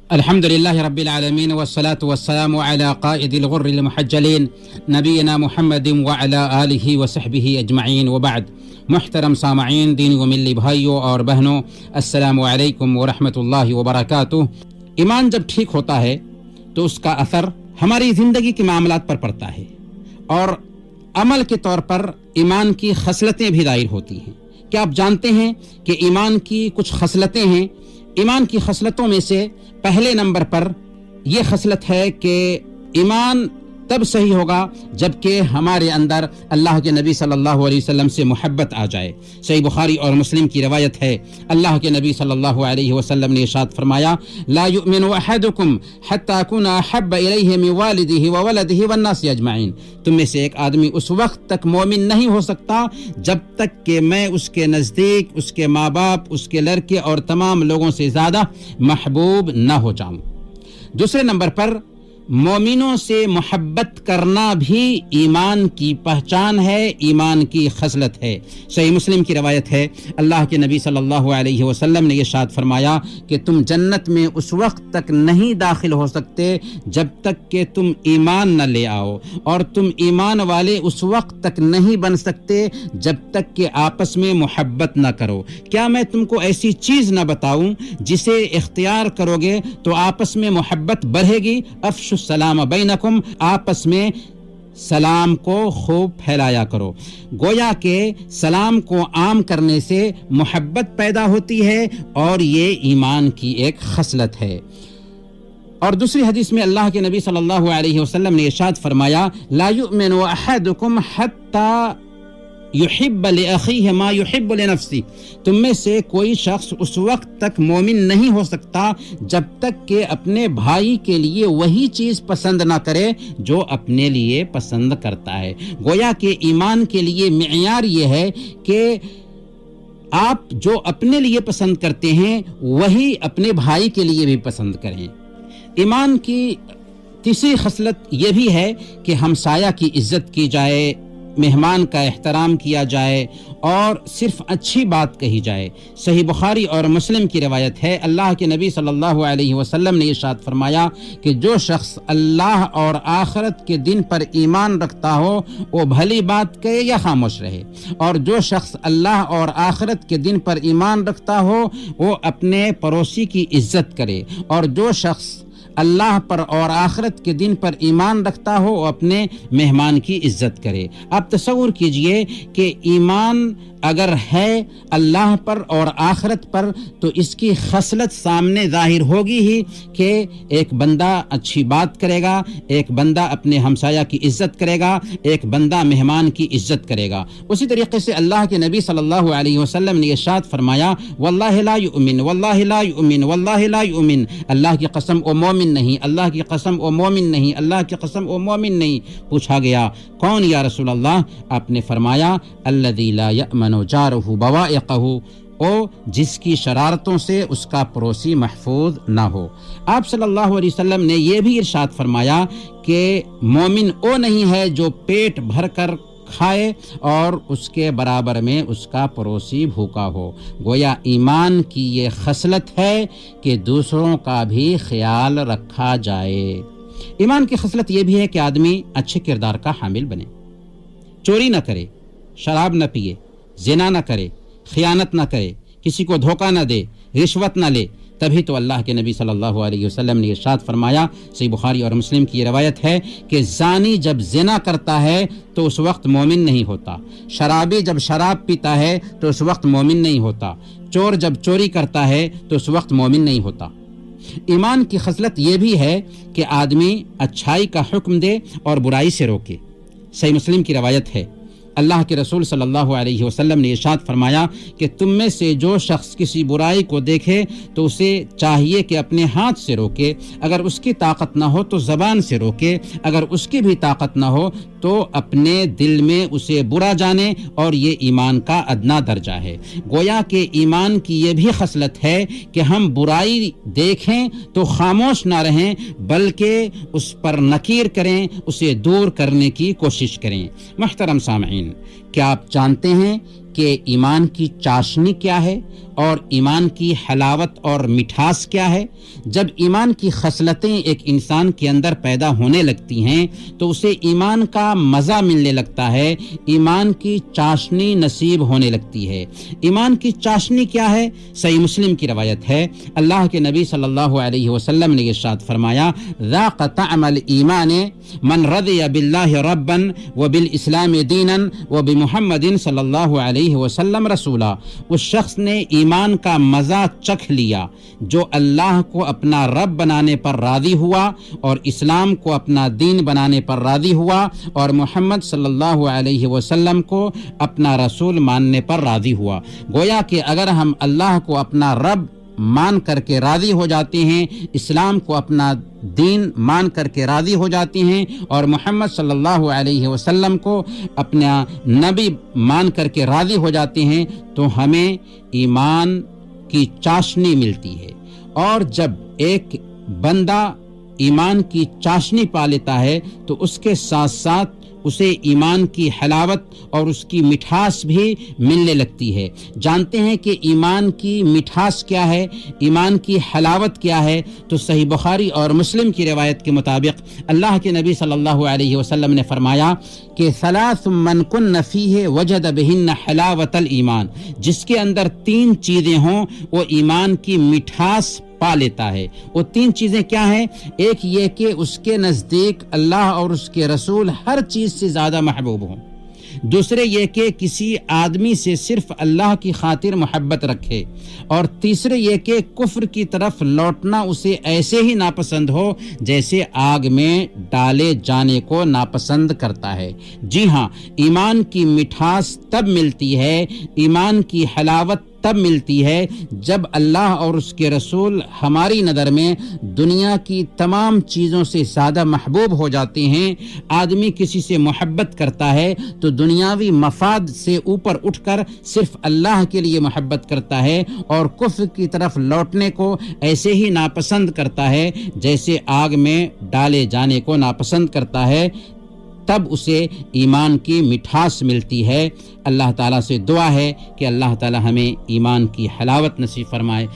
الحمدللہ رب العالمین والصلاة والسلام علی قائد الغر المحجلین نبینا محمد وعلی آلہ وصحبہ اجمعین وبعد۔ محترم سامعین، دینی و ملی بھائیوں اور بہنوں، السلام علیکم ورحمۃ اللہ وبرکاتہ۔ ایمان جب ٹھیک ہوتا ہے تو اس کا اثر ہماری زندگی کے معاملات پر پڑتا ہے، اور عمل کے طور پر ایمان کی خصلتیں بھی ظاہر ہوتی ہیں۔ کیا آپ جانتے ہیں کہ ایمان کی کچھ خصلتیں ہیں؟ ایمان کی خصلتوں میں سے پہلے نمبر پر یہ خصلت ہے کہ ایمان تب صحیح ہوگا جب کہ ہمارے اندر اللہ کے نبی صلی اللہ علیہ وسلم سے محبت آ جائے۔ صحیح بخاری اور مسلم کی روایت ہے، اللہ کے نبی صلی اللہ علیہ وسلم نے ارشاد فرمایا، لا یؤمن احدکم حتی اکون احب الیہ من والدہ وولدہ والناس اجمعین۔ تم میں سے ایک آدمی اس وقت تک مومن نہیں ہو سکتا جب تک کہ میں اس کے نزدیک اس کے ماں باپ، اس کے لڑکے اور تمام لوگوں سے زیادہ محبوب نہ ہو جاؤں۔ دوسرے نمبر پر مومنوں سے محبت کرنا بھی ایمان کی پہچان ہے، ایمان کی خصلت ہے۔ صحیح مسلم کی روایت ہے، اللہ کے نبی صلی اللہ علیہ وسلم نے ارشاد فرمایا کہ تم جنت میں اس وقت تک نہیں داخل ہو سکتے جب تک کہ تم ایمان نہ لے آؤ، اور تم ایمان والے اس وقت تک نہیں بن سکتے جب تک کہ آپس میں محبت نہ کرو۔ کیا میں تم کو ایسی چیز نہ بتاؤں جسے اختیار کرو گے تو آپس میں محبت بڑھے گی؟ افشوا السلام بینکم، آپس میں سلام کو خوب پھیلایا کرو۔ گویا کہ سلام کو عام کرنے سے محبت پیدا ہوتی ہے، اور یہ ایمان کی ایک خصلت ہے۔ اور دوسری حدیث میں اللہ کے نبی صلی اللہ علیہ وسلم نے ارشاد فرمایا، لا یؤمن احدکم حتی یحب لأخیہ ما یحب لنفسہ۔ تم میں سے کوئی شخص اس وقت تک مومن نہیں ہو سکتا جب تک کہ اپنے بھائی کے لیے وہی چیز پسند نہ کرے جو اپنے لیے پسند کرتا ہے۔ گویا کہ ایمان کے لیے معیار یہ ہے کہ آپ جو اپنے لیے پسند کرتے ہیں وہی اپنے بھائی کے لیے بھی پسند کریں۔ ایمان کی تیسری خصلت یہ بھی ہے کہ ہمسایہ کی عزت کی جائے، مہمان کا احترام کیا جائے، اور صرف اچھی بات کہی جائے۔ صحیح بخاری اور مسلم کی روایت ہے، اللہ کے نبی صلی اللہ علیہ وسلم نے ارشاد فرمایا کہ جو شخص اللہ اور آخرت کے دن پر ایمان رکھتا ہو وہ بھلی بات کہے یا خاموش رہے، اور جو شخص اللہ اور آخرت کے دن پر ایمان رکھتا ہو وہ اپنے پڑوسی کی عزت کرے، اور جو شخص اللہ پر اور آخرت کے دن پر ایمان رکھتا ہو وہ اپنے مہمان کی عزت کرے۔ آپ تصور کیجئے کہ ایمان اگر ہے اللہ پر اور آخرت پر تو اس کی خصلت سامنے ظاہر ہوگی ہی کہ ایک بندہ اچھی بات کرے گا، ایک بندہ اپنے ہمسایہ کی عزت کرے گا، ایک بندہ مہمان کی عزت کرے گا۔ اسی طریقے سے اللہ کے نبی صلی اللہ علیہ وسلم نے ارشاد فرمایا، واللہ لا یؤمن، واللہ لا یؤمن، واللہ لا یؤمن۔ اللہ کی قسم وہ مومن نہیں، اللہ کی قسم وہ مومن نہیں، اللہ کی قسم وہ مومن نہیں۔ پوچھا گیا کون یا رسول اللہ؟ آپ نے فرمایا، الذی لا یأمن جارہ بوائقہ، او جس کی شرارتوں سے اس کا پڑوسی محفوظ نہ ہو۔ آپ صلی اللہ علیہ وسلم نے یہ بھی ارشاد فرمایا کہ مومن او نہیں ہے جو پیٹ بھر کر کھائے اور اس کے برابر میں اس کا پڑوسی بھوکا ہو۔ گویا ایمان کی یہ خصلت ہے کہ دوسروں کا بھی خیال رکھا جائے۔ ایمان کی خصلت یہ بھی ہے کہ آدمی اچھے کردار کا حامل بنے، چوری نہ کرے، شراب نہ پیے، زنا نہ کرے، خیانت نہ کرے، کسی کو دھوکہ نہ دے، رشوت نہ لے۔ تبھی تو اللہ کے نبی صلی اللہ علیہ وسلم نے ارشاد فرمایا، صحیح بخاری اور مسلم کی یہ روایت ہے کہ زانی جب زنا کرتا ہے تو اس وقت مومن نہیں ہوتا، شرابی جب شراب پیتا ہے تو اس وقت مومن نہیں ہوتا، چور جب چوری کرتا ہے تو اس وقت مومن نہیں ہوتا۔ ایمان کی خصلت یہ بھی ہے کہ آدمی اچھائی کا حکم دے اور برائی سے روکے۔ صحیح مسلم کی روایت ہے، اللہ کے رسول صلی اللہ علیہ وسلم نے ارشاد فرمایا کہ تم میں سے جو شخص کسی برائی کو دیکھے تو اسے چاہیے کہ اپنے ہاتھ سے روکے، اگر اس کی طاقت نہ ہو تو زبان سے روکے، اگر اس کی بھی طاقت نہ ہو تو اپنے دل میں اسے برا جانے، اور یہ ایمان کا ادنا درجہ ہے۔ گویا کہ ایمان کی یہ بھی خصلت ہے کہ ہم برائی دیکھیں تو خاموش نہ رہیں بلکہ اس پر نکیر کریں، اسے دور کرنے کی کوشش کریں۔ محترم سامعین، کیا آپ جانتے ہیں کہ ایمان کی چاشنی کیا ہے اور ایمان کی حلاوت اور مٹھاس کیا ہے؟ جب ایمان کی خصلتیں ایک انسان کے اندر پیدا ہونے لگتی ہیں تو اسے ایمان کا مزہ ملنے لگتا ہے، ایمان کی چاشنی نصیب ہونے لگتی ہے۔ ایمان کی چاشنی کیا ہے؟ صحیح مسلم کی روایت ہے، اللہ کے نبی صلی اللہ علیہ وسلم نے ارشاد فرمایا، ذاق طعم الایمان من رضی باللہ ربا وبالاسلام دینا وبمحمد صلی اللہ علیہ وسلم رسولا۔ اس شخص نے ایمان کا مزہ چکھ لیا جو اللہ کو اپنا رب بنانے پر راضی ہوا اور اسلام کو اپنا دین بنانے پر راضی ہوا اور محمد صلی اللہ علیہ وسلم کو اپنا رسول ماننے پر راضی ہوا۔ گویا کہ اگر ہم اللہ کو اپنا رب مان کر کے راضی ہو جاتے ہیں، اسلام کو اپنا دین مان کر کے راضی ہو جاتے ہیں اور محمد صلی اللہ علیہ وسلم کو اپنا نبی مان کر کے راضی ہو جاتے ہیں تو ہمیں ایمان کی چاشنی ملتی ہے۔ اور جب ایک بندہ ایمان کی چاشنی پا لیتا ہے تو اس کے ساتھ ساتھ اسے ایمان کی حلاوت اور اس کی مٹھاس بھی ملنے لگتی ہے۔ جانتے ہیں کہ ایمان کی مٹھاس کیا ہے، ایمان کی حلاوت کیا ہے؟ تو صحیح بخاری اور مسلم کی روایت کے مطابق اللہ کے نبی صلی اللہ علیہ وسلم نے فرمایا کہ ثلاث من کن فیہ وجد بہن حلاوت الایمان، جس کے اندر 3 چیزیں ہوں وہ ایمان کی مٹھاس پا لیتا ہے۔ وہ 3 چیزیں کیا ہیں؟ ایک یہ کہ اس کے نزدیک اللہ اور اس کے رسول ہر چیز سے زیادہ محبوب ہوں، دوسرے یہ کہ کسی آدمی سے صرف اللہ کی خاطر محبت رکھے، اور تیسرے یہ کہ کفر کی طرف لوٹنا اسے ایسے ہی ناپسند ہو جیسے آگ میں ڈالے جانے کو ناپسند کرتا ہے۔ جی ہاں، ایمان کی مٹھاس تب ملتی ہے، ایمان کی حلاوت تب ملتی ہے جب اللہ اور اس کے رسول ہماری نظر میں دنیا کی تمام چیزوں سے زیادہ محبوب ہو جاتے ہیں۔ آدمی کسی سے محبت کرتا ہے تو دنیاوی مفاد سے اوپر اٹھ کر صرف اللہ کے لیے محبت کرتا ہے اور کفر کی طرف لوٹنے کو ایسے ہی ناپسند کرتا ہے جیسے آگ میں ڈالے جانے کو ناپسند کرتا ہے۔ تب اسے ایمان کی مٹھاس ملتی ہے۔ اللہ تعالیٰ سے دعا ہے کہ اللہ تعالیٰ ہمیں ایمان کی حلاوت نصیب فرمائے۔